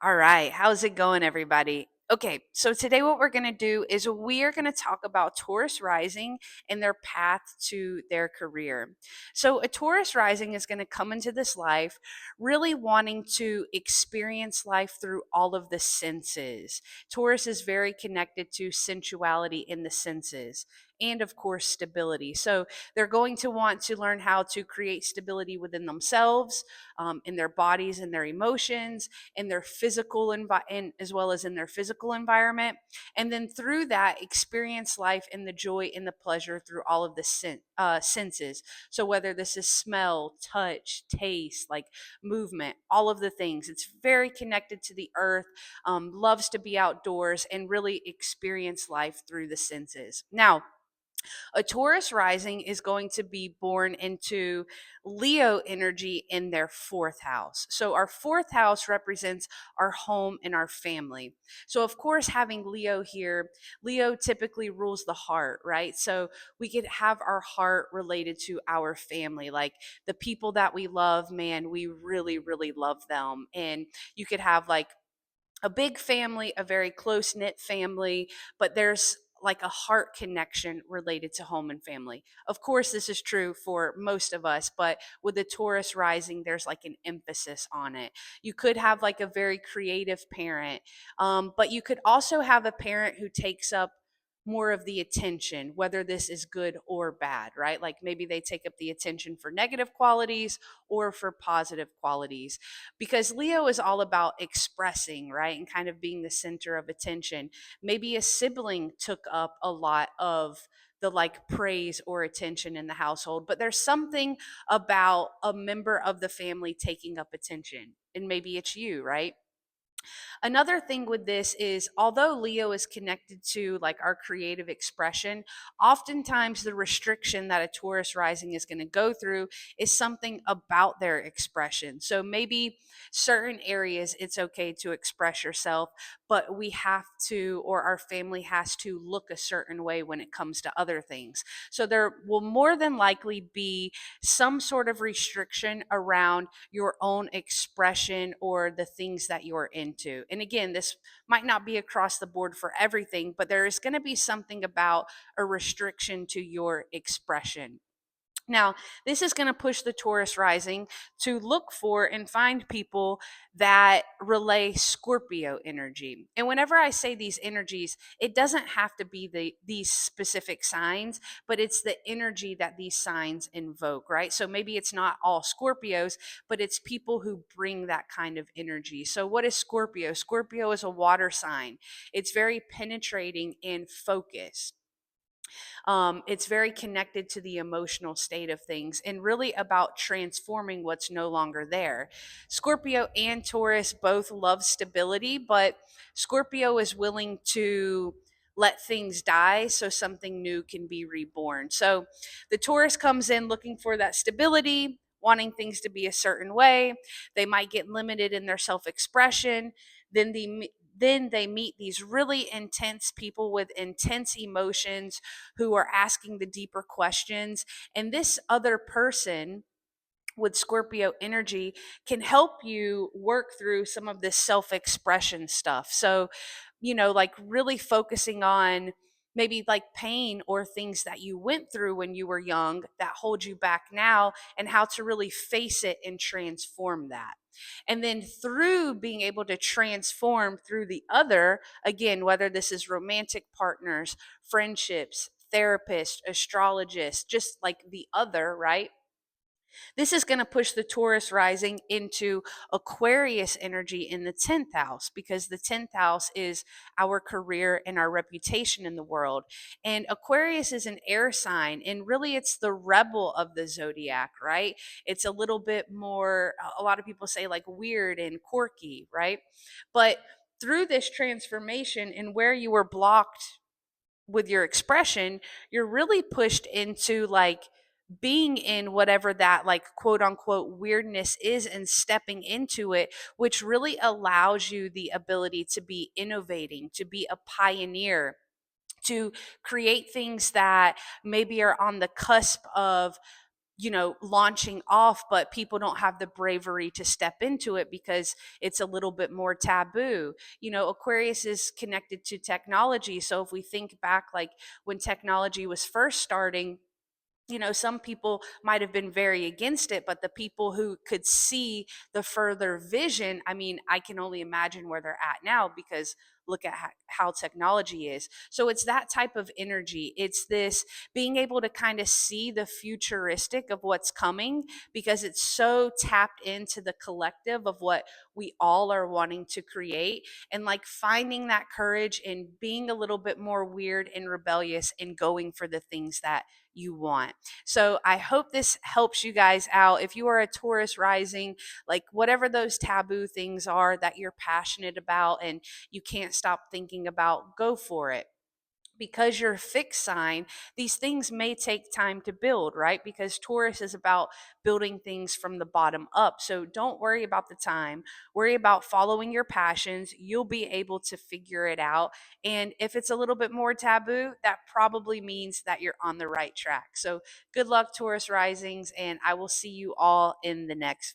All right, how's it going, everybody? Okay, so today what we're going to do is we are going to talk about Taurus rising and their path to their career. So, a Taurus rising is going to come into this life really wanting to experience life through all of the senses. Taurus is very connected to sensuality in the senses and, of course, stability. So, they're going to want to learn how to create stability within themselves, in their bodies and their emotions in their physical and as well as in their physical environment, and then through that experience life and the joy and the pleasure through all of the senses. So whether this is smell, touch, taste, like movement, all of the things, it's very connected to the earth, loves to be outdoors and really experience life through the senses. Now, a Taurus rising is going to be born into Leo energy in their fourth house. So, our fourth house represents our home and our family. So, of course, having Leo here, Leo typically rules the heart, right? So, we could have our heart related to our family, like the people that we love, man, we really, really love them. And you could have like a big family, a very close knit family, but there's like a heart connection related to home and family. Of course, this is true for most of us, but with the Taurus rising, there's like an emphasis on it. You could have like a very creative parent, but you could also have a parent who takes up more of the attention, whether this is good or bad, right? Like maybe they take up the attention for negative qualities or for positive qualities, because Leo is all about expressing, right? And kind of being the center of attention. Maybe a sibling took up a lot of the like praise or attention in the household, but there's something about a member of the family taking up attention. And maybe it's you, right? Another thing with this is, although Leo is connected to like our creative expression, oftentimes the restriction that a Taurus rising is going to go through is something about their expression. So maybe certain areas it's okay to express yourself, but we have to, or our family has to look a certain way when it comes to other things. So there will more than likely be some sort of restriction around your own expression or the things that you're into. And again, this might not be across the board for everything, but there is going to be something about a restriction to your expression. Now, this is going to push the Taurus rising to look for and find people that relay Scorpio energy. And whenever I say these energies, it doesn't have to be these specific signs, but it's the energy that these signs invoke, right? So maybe it's not all Scorpios, but it's people who bring that kind of energy. So what is Scorpio? Scorpio is a water sign. It's very penetrating and focused. It's very connected to the emotional state of things and really about transforming what's no longer there. Scorpio and Taurus both love stability, but Scorpio is willing to let things die so something new can be reborn. So the Taurus comes in looking for that stability, wanting things to be a certain way. They might get limited in their self expression. Then they meet these really intense people with intense emotions who are asking the deeper questions. And this other person with Scorpio energy can help you work through some of this self expression stuff. So, like really focusing on maybe like pain or things that you went through when you were young that hold you back now, and how to really face it and transform that. And then through being able to transform through the other, again, whether this is romantic partners, friendships, therapists, astrologists, just like the other, right? This is going to push the Taurus rising into Aquarius energy in the 10th house, because the 10th house is our career and our reputation in the world. And Aquarius is an air sign, and really it's the rebel of the zodiac, right? It's a little bit more, a lot of people say like weird and quirky, right? But through this transformation and where you were blocked with your expression, you're really pushed into like being in whatever that like quote unquote weirdness is and stepping into it, which really allows you the ability to be innovating, to be a pioneer, to create things that maybe are on the cusp of launching off, but people don't have the bravery to step into it because it's a little bit more taboo. Aquarius is connected to technology. So if we think back, like when technology was first starting, some people might have been very against it, but the people who could see the further vision, I mean, I can only imagine where they're at now because look at how technology is. So it's that type of energy. It's this being able to kind of see the futuristic of what's coming because it's so tapped into the collective of what we all are wanting to create, and like finding that courage and being a little bit more weird and rebellious and going for the things that you want. So I hope this helps you guys out. If you are a Taurus rising, like whatever those taboo things are that you're passionate about and you can't stop thinking about, go for it. Because you're a fixed sign, these things may take time to build, right? Because Taurus is about building things from the bottom up. So don't worry about the time. Worry about following your passions. You'll be able to figure it out. And if it's a little bit more taboo, that probably means that you're on the right track. So good luck, Taurus risings, and I will see you all in the next